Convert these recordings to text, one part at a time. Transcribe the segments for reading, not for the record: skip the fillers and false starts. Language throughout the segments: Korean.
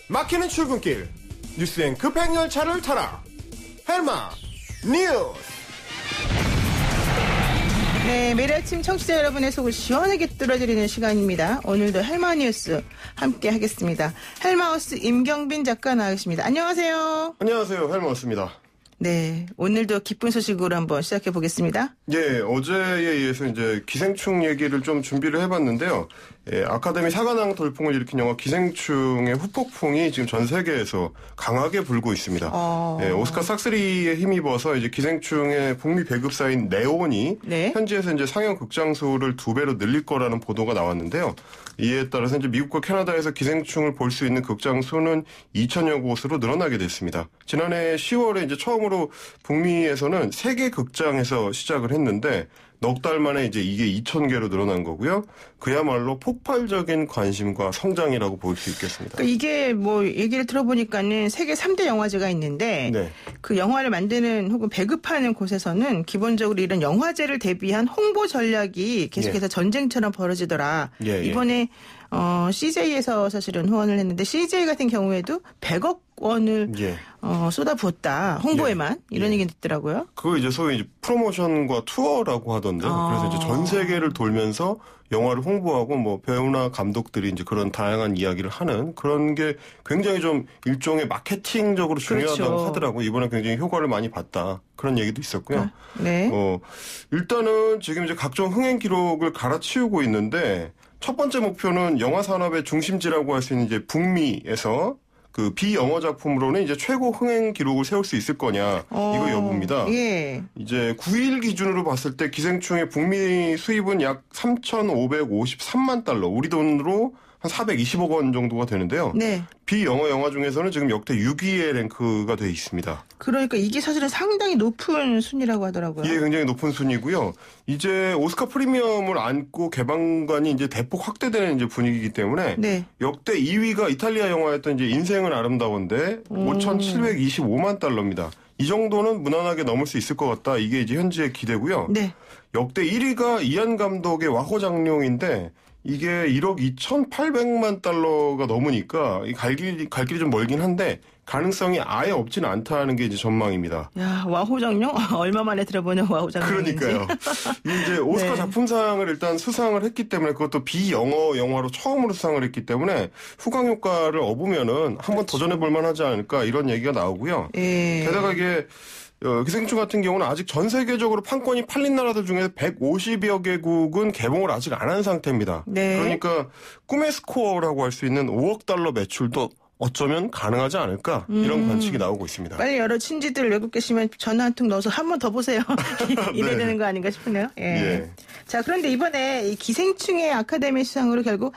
막히는 출근길 뉴스엔 급행열차를 타라. 헬마 뉴스. 네, 매일 아침 청취자 여러분의 속을 시원하게 뚫어드리는 시간입니다. 오늘도 헬마 뉴스 함께 하겠습니다. 헬마우스 임경빈 작가 나와계십니다. 안녕하세요. 안녕하세요. 헬마우스입니다. 네, 오늘도 기쁜 소식으로 한번 시작해 보겠습니다. 예, 어제에 이어서 이제 기생충 얘기를 좀 준비를 해봤는데요. 예, 아카데미 사관왕 돌풍을 일으킨 영화 기생충의 후폭풍이 지금 전 세계에서 강하게 불고 있습니다. 예, 오스카 싹쓰리에 힘입어서 이제 기생충의 북미 배급사인 네온이 네? 현지에서 이제 상영 극장 수를 2배로 늘릴 거라는 보도가 나왔는데요. 이에 따라서 이제 미국과 캐나다에서 기생충을 볼 수 있는 극장 수는 2,000여 곳으로 늘어나게 됐습니다. 지난해 10월에 이제 처음으로 북미에서는 3개 극장에서 시작을 했는데 넉 달 만에 이제 이게 2,000개로 늘어난 거고요. 그야말로 폭발적인 관심과 성장이라고 볼 수 있겠습니다. 그러니까 이게 뭐 얘기를 들어보니까는 세계 3대 영화제가 있는데 네. 그 영화를 만드는 혹은 배급하는 곳에서는 기본적으로 이런 영화제를 대비한 홍보 전략이 계속해서 예. 전쟁처럼 벌어지더라. 예, 이번에 CJ에서 사실은 후원을 했는데 CJ 같은 경우에도 100억 원을 예. 쏟아부었다. 홍보에만 예. 이런 얘기 듣더라고요. 그거 이제 소위 이제 프로모션과 투어라고 하던데 그래서 이제 전 세계를 돌면서 영화를 홍보하고 뭐 배우나 감독들이 이제 그런 다양한 이야기를 하는 그런 게 굉장히 좀 일종의 마케팅적으로 중요하다고 그렇죠. 하더라고요. 이번에 굉장히 효과를 많이 봤다. 그런 얘기도 있었고요. 네. 일단은 지금 이제 각종 흥행 기록을 갈아치우고 있는데 첫 번째 목표는 영화 산업의 중심지라고 할 수 있는 이제 북미에서 그 비영어 작품으로는 이제 최고 흥행 기록을 세울 수 있을 거냐 이거 여부입니다. 예. 이제 9일 기준으로 봤을 때 기생충의 북미 수입은 약 3,553만 달러, 우리 돈으로 한 420억 원 정도가 되는데요. 네. 비영어 영화 중에서는 지금 역대 6위의 랭크가 돼 있습니다. 그러니까 이게 사실은 상당히 높은 순위라고 하더라고요. 예, 굉장히 높은 순위고요. 이제 오스카 프리미엄을 안고 개방관이 이제 대폭 확대되는 이제 분위기이기 때문에 네. 역대 2위가 이탈리아 영화였던 이제 인생은 아름다운데 5,725만 달러입니다. 이 정도는 무난하게 넘을 수 있을 것 같다. 이게 이제 현지의 기대고요. 네. 역대 1위가 이안 감독의 와호 장룡인데 이게 1억 2,800만 달러가 넘으니까 갈 길이 좀 멀긴 한데 가능성이 아예 없지는 않다는 게 이제 전망입니다. 야, 와호장룡? 얼마 만에 들어보는 와호장룡인지. 그러니까요. 이제 오스카 네. 작품상을 일단 수상을 했기 때문에 그것도 비영어 영화로 처음으로 수상을 했기 때문에 후광 효과를 얻으면은 한번 도전해 볼 만하지 않을까 이런 얘기가 나오고요. 게다가 이게 기생충 같은 경우는 아직 전 세계적으로 판권이 팔린 나라들 중에 150여 개국은 개봉을 아직 안 한 상태입니다. 네. 그러니까 꿈의 스코어라고 할 수 있는 5억 달러 매출도 어쩌면 가능하지 않을까 이런 관측이 나오고 있습니다. 빨리 여러 친지들 외국 계시면 전화 한 통 넣어서 한 번 더 보세요. 이래야 네. 되는 거 아닌가 싶네요. 예. 예. 자, 그런데 이번에 이 기생충의 아카데미 수상으로 결국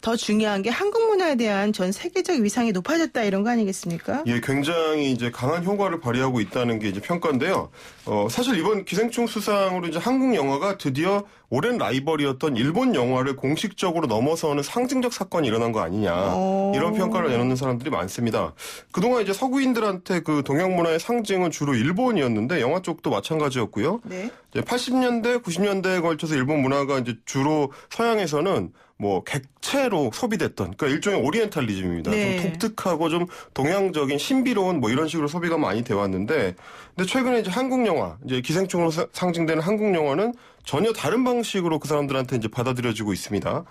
더 중요한 게 한국 문화에 대한 전 세계적 위상이 높아졌다 이런 거 아니겠습니까? 예, 굉장히 이제 강한 효과를 발휘하고 있다는 게 이제 평가인데요. 사실 이번 기생충 수상으로 이제 한국 영화가 드디어 오랜 라이벌이었던 일본 영화를 공식적으로 넘어서는 상징적 사건이 일어난 거 아니냐. 이런 평가를 내놓는 사람들이 많습니다. 그동안 이제 서구인들한테 그 동양 문화의 상징은 주로 일본이었는데 영화 쪽도 마찬가지였고요. 네. 이제 80년대, 90년대에 걸쳐서 일본 문화가 이제 주로 서양에서는 뭐 객체로 소비됐던 그러니까 일종의 오리엔탈리즘입니다. 네. 좀 독특하고 좀 동양적인 신비로운 뭐 이런 식으로 소비가 많이 돼 왔는데 근데 최근에 이제 한국 영화 이제 기생충으로 상징되는 한국 영화는 전혀 다른 방식으로 그 사람들한테 이제 받아들여지고 있습니다.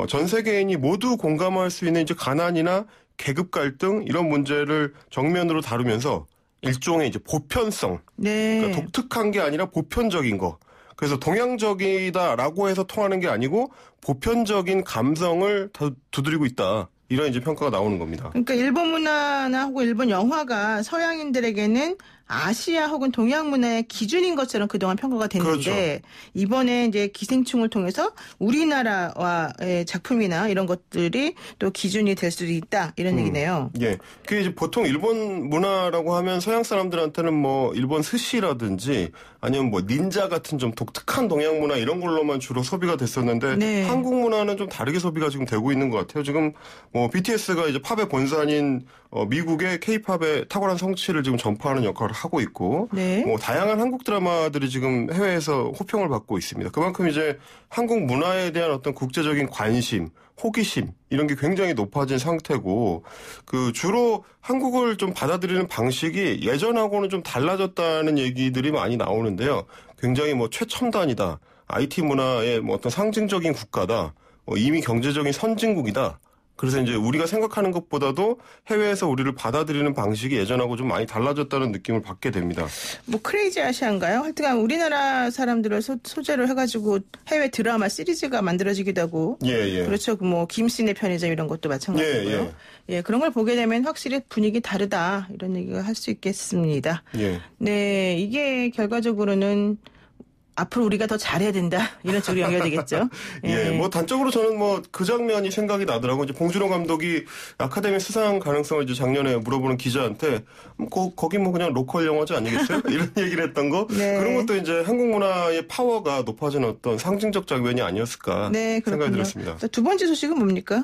전 세계인이 모두 공감할 수 있는 이제 가난이나 계급 갈등 이런 문제를 정면으로 다루면서 일종의 이제 보편성, 네. 그러니까 독특한 게 아니라 보편적인 거. 그래서 동양적이다라고 해서 통하는 게 아니고 보편적인 감성을 두드리고 있다. 이런 이제 평가가 나오는 겁니다. 그러니까 일본 문화나 혹은 일본 영화가 서양인들에게는 아시아 혹은 동양 문화의 기준인 것처럼 그동안 평가가 됐는데 그렇죠. 이번에 이제 기생충을 통해서 우리나라와의 작품이나 이런 것들이 또 기준이 될 수도 있다 이런 얘기네요. 예, 그게 이제 보통 일본 문화라고 하면 서양 사람들한테는 뭐 일본 스시라든지 아니면 뭐 닌자 같은 좀 독특한 동양 문화 이런 걸로만 주로 소비가 됐었는데 네. 한국 문화는 좀 다르게 소비가 지금 되고 있는 것 같아요. 지금 뭐 BTS가 이제 팝의 본산인 미국의 K-팝의 탁월한 성취를 지금 전파하는 역할을 하고 있고 네. 뭐 다양한 한국 드라마들이 지금 해외에서 호평을 받고 있습니다. 그만큼 이제 한국 문화에 대한 어떤 국제적인 관심, 호기심 이런 게 굉장히 높아진 상태고 그 주로 한국을 좀 받아들이는 방식이 예전하고는 좀 달라졌다는 얘기들이 많이 나오는데요. 굉장히 뭐 최첨단이다. IT 문화의 뭐 어떤 상징적인 국가다. 이미 경제적인 선진국이다. 그래서 이제 우리가 생각하는 것보다도 해외에서 우리를 받아들이는 방식이 예전하고 좀 많이 달라졌다는 느낌을 받게 됩니다. 뭐 크레이지 아시아인가요? 하여튼간 우리나라 사람들을 소재로 해가지고 해외 드라마 시리즈가 만들어지기도 하고. 예. 그렇죠. 뭐 김씨네 편의점 이런 것도 마찬가지고요. 예, 그런 걸 보게 되면 확실히 분위기 다르다 이런 얘기가 할 수 있겠습니다. 예. 네, 이게 결과적으로는 앞으로 우리가 더 잘해야 된다 이런 쪽으로 연결되겠죠. 예, 뭐 단적으로 저는 뭐 그 장면이 생각이 나더라고. 이제 봉준호 감독이 아카데미 수상 가능성을 이제 작년에 물어보는 기자한테 거기 뭐 그냥 로컬 영화제 아니겠어요? 이런 얘기를 했던 거. 네. 그런 것도 이제 한국 문화의 파워가 높아지는 어떤 상징적 장면이 아니었을까 생각이 들었습니다. 두 번째 소식은 뭡니까?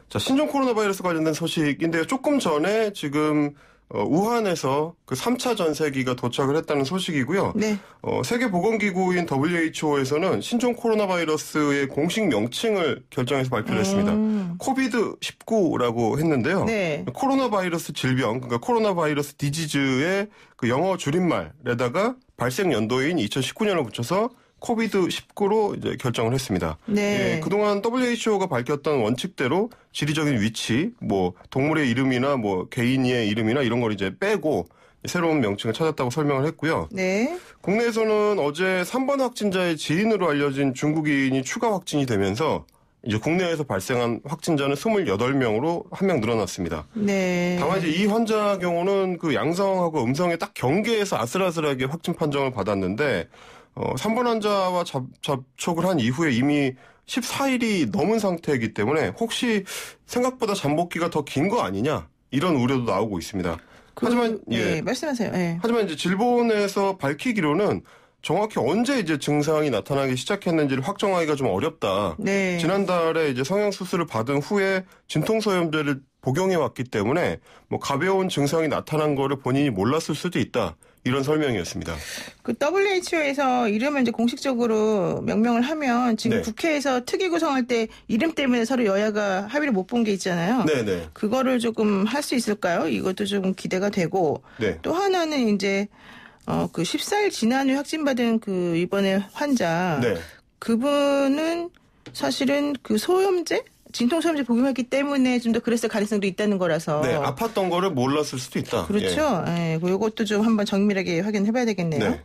자, 신종 코로나 바이러스 관련된 소식인데요. 조금 전에 지금 우한에서 그 3차 전세기가 도착을 했다는 소식이고요. 네. 세계보건기구인 WHO에서는 신종 코로나 바이러스의 공식 명칭을 결정해서 발표를 했습니다. 코비드19라고 했는데요. 네. 코로나 바이러스 질병, 그러니까 코로나 바이러스 디지즈의 그 영어 줄임말에다가 발생 연도인 2019년을 붙여서 코비드19로 이제 결정을 했습니다. 네. 예, 그동안 WHO가 밝혔던 원칙대로 지리적인 위치, 뭐 동물의 이름이나 뭐 개인의 이름이나 이런 걸 이제 빼고 새로운 명칭을 찾았다고 설명을 했고요. 네. 국내에서는 어제 3번 확진자의 지인으로 알려진 중국인이 추가 확진이 되면서 이제 국내에서 발생한 확진자는 28명으로 1명 늘어났습니다. 네. 다만 이제 이 환자 경우는 그 양성하고 음성에 딱 경계에서 아슬아슬하게 확진 판정을 받았는데 3번 환자와 접촉을 한 이후에 이미 14일이 넘은 상태이기 때문에 혹시 생각보다 잠복기가 더 긴 거 아니냐 이런 우려도 나오고 있습니다. 하지만 말씀하세요. 예. 하지만 이제 질본에서 밝히기로는 정확히 언제 이제 증상이 나타나기 시작했는지를 확정하기가 좀 어렵다. 네. 지난달에 이제 성형 수술을 받은 후에 진통소염제를 복용해 왔기 때문에 뭐 가벼운 증상이 나타난 거를 본인이 몰랐을 수도 있다. 이런 설명이었습니다. 그 WHO에서 이름을 이제 공식적으로 명명을 하면 지금 국회에서 특위 구성할 때 이름 때문에 서로 여야가 합의를 못 본 게 있잖아요. 네네. 그거를 조금 할 수 있을까요? 이것도 좀 기대가 되고. 또 하나는 이제 그 14일 지난 후에 확진받은 그 이번에 환자. 그분은 사실은 그 소염제? 진통소염제 복용했기 때문에 좀 더 그랬을 가능성도 있다는 거라서. 네, 아팠던 거를 몰랐을 수도 있다. 그렇죠. 예. 이것도 좀 한번 정밀하게 확인해봐야 되겠네요. 네.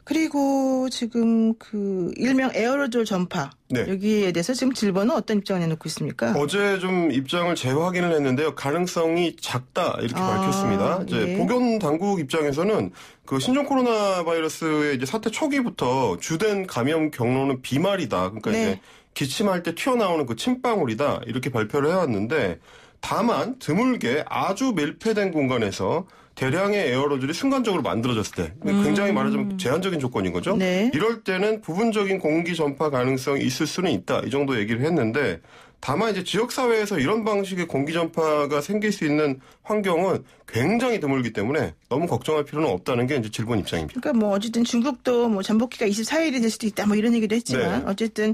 그리고 지금 그 일명 에어로졸 전파. 여기에 대해서 지금 질본은 어떤 입장을 내놓고 있습니까? 어제 좀 입장을 재확인을 했는데요. 가능성이 작다 이렇게 밝혔습니다. 이제 보건 당국 입장에서는 그 신종 코로나 바이러스의 이제 사태 초기부터 주된 감염 경로는 비말이다. 그러니까 이제 기침할 때 튀어나오는 그 침방울이다 이렇게 발표를 해왔는데 다만 드물게 아주 밀폐된 공간에서 대량의 에어로졸이 순간적으로 만들어졌을 때 굉장히 말하자면 제한적인 조건인 거죠. 이럴 때는 부분적인 공기 전파 가능성이 있을 수는 있다. 이 정도 얘기를 했는데 다만 이제 지역사회에서 이런 방식의 공기 전파가 생길 수 있는 환경은 굉장히 드물기 때문에 너무 걱정할 필요는 없다는 게 이제 질본 입장입니다. 그러니까 뭐 어쨌든 중국도 뭐 잠복기가 24일이 될 수도 있다 뭐 이런 얘기도 했지만 어쨌든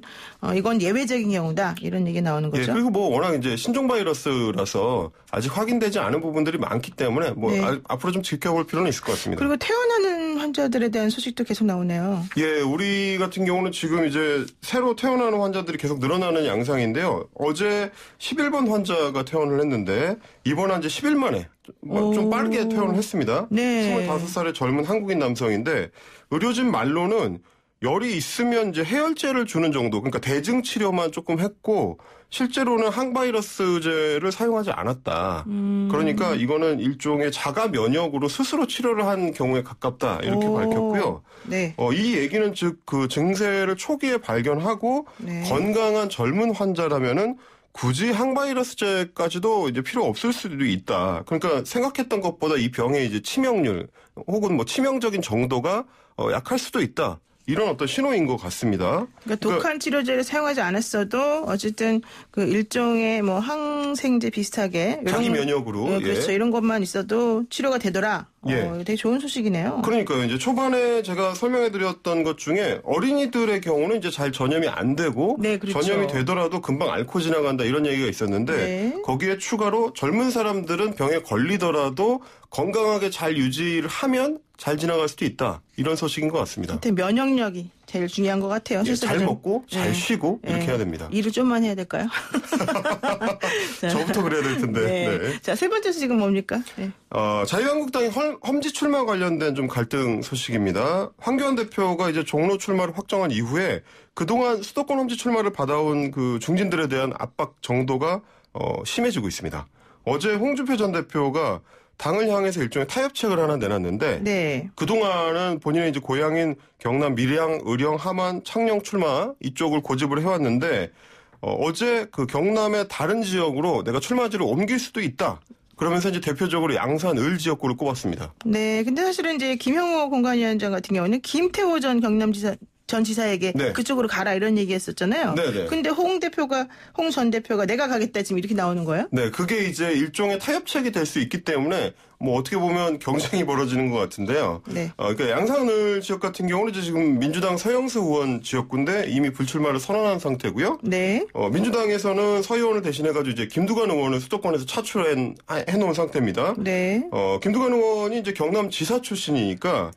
이건 예외적인 경우다 이런 얘기 나오는 거죠. 그리고 뭐 워낙 이제 신종 바이러스라서 아직 확인되지 않은 부분들이 많기 때문에 뭐 앞으로 좀 지켜볼 필요는 있을 것 같습니다. 그리고 태어나는 환자들에 대한 소식도 계속 나오네요. 우리 같은 경우는 지금 이제 새로 태어나는 환자들이 계속 늘어나는 양상인데요. 어제 11번 환자가 퇴원을 했는데 이번 한 지 10일 만에 좀 빠르게 퇴원을 했습니다. 25살의 젊은 한국인 남성인데 의료진 말로는 열이 있으면 이제 해열제를 주는 정도, 그러니까 대증 치료만 조금 했고 실제로는 항바이러스제를 사용하지 않았다. 그러니까 이거는 일종의 자가 면역으로 스스로 치료를 한 경우에 가깝다 이렇게 밝혔고요. 이 얘기는 즉 그 증세를 초기에 발견하고 건강한 젊은 환자라면은 굳이 항바이러스제까지도 이제 필요 없을 수도 있다. 그러니까 생각했던 것보다 이 병의 이제 치명률 혹은 뭐 치명적인 정도가 약할 수도 있다. 이런 어떤 신호인 것 같습니다. 그러니까 독한 치료제를 사용하지 않았어도 어쨌든 그 일종의 뭐 항생제 비슷하게 자기 면역으로 그렇죠. 이런 것만 있어도 치료가 되더라. 되게 좋은 소식이네요. 그러니까요. 이제 초반에 제가 설명해드렸던 것 중에 어린이들의 경우는 이제 잘 전염이 안 되고 네, 그렇죠. 전염이 되더라도 금방 앓고 지나간다 이런 얘기가 있었는데 네. 거기에 추가로 젊은 사람들은 병에 걸리더라도 건강하게 잘 유지를 하면 잘 지나갈 수도 있다. 이런 소식인 것 같습니다. 면역력이 제일 중요한 것 같아요. 잘 먹고 잘 쉬고 이렇게 해야 됩니다. 일을 좀만 해야 될까요? 저부터 그래야 될 텐데. 네. 네. 자, 세 번째 소식은 뭡니까? 네. 자유한국당의 험지 출마 관련된 좀 갈등 소식입니다. 황교안 대표가 이제 종로 출마를 확정한 이후에 그동안 수도권 험지 출마를 받아온 그 중진들에 대한 압박 정도가 심해지고 있습니다. 어제 홍준표 전 대표가 당을 향해서 일종의 타협책을 하나 내놨는데 네. 그동안은 본인의 이제 고향인 경남 밀양, 의령, 함안, 창녕 출마 이쪽을 고집을 해왔는데 어제 그 경남의 다른 지역으로 내가 출마지를 옮길 수도 있다. 그러면서 이제 대표적으로 양산 을 지역구를 꼽았습니다. 네, 근데 사실은 이제 김형호 공관위원장 같은 경우는 김태호 전 전 지사에게 네. 그쪽으로 가라 이런 얘기했었잖아요. 네네. 근데 홍 전 대표가 내가 가겠다 지금 이렇게 나오는 거예요? 네, 그게 이제 일종의 타협책이 될 수 있기 때문에 뭐 어떻게 보면 경쟁이 벌어지는 것 같은데요. 네. 그러니까 양산을 지역 같은 경우는 이제 지금 민주당 서영수 의원 지역구인데 이미 불출마를 선언한 상태고요. 네. 민주당에서는 서 의원을 대신해가지고 이제 김두관 의원을 수도권에서 차출해놓은 상태입니다. 네. 김두관 의원이 이제 경남지사 출신이니까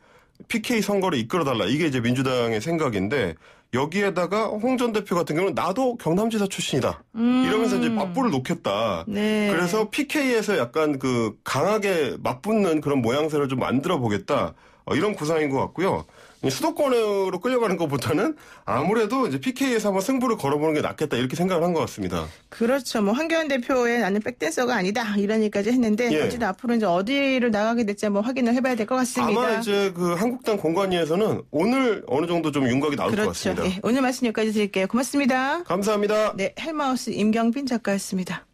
PK 선거를 이끌어달라. 이게 이제 민주당의 생각인데 여기에다가 홍 전 대표 같은 경우는 나도 경남지사 출신이다. 이러면서 이제 맞불을 놓겠다. 네. 그래서 PK에서 약간 그 강하게 맞붙는 그런 모양새를 좀 만들어 보겠다. 이런 구상인 것 같고요. 수도권으로 끌려가는 것보다는 아무래도 이제 PK에서 한번 승부를 걸어보는 게 낫겠다 이렇게 생각을 한 것 같습니다. 그렇죠. 뭐 황교안 대표의 나는 백댄서가 아니다 이런 얘기까지 했는데 예. 어쨌든 앞으로 이제 어디를 나가게 될지 한번 확인을 해봐야 될 것 같습니다. 아마 이제 그 한국당 공관위에서는 오늘 어느 정도 좀 윤곽이 나올 것 같습니다. 예. 오늘 말씀 여기까지 드릴게요. 고맙습니다. 감사합니다. 네, 헬마우스 임경빈 작가였습니다.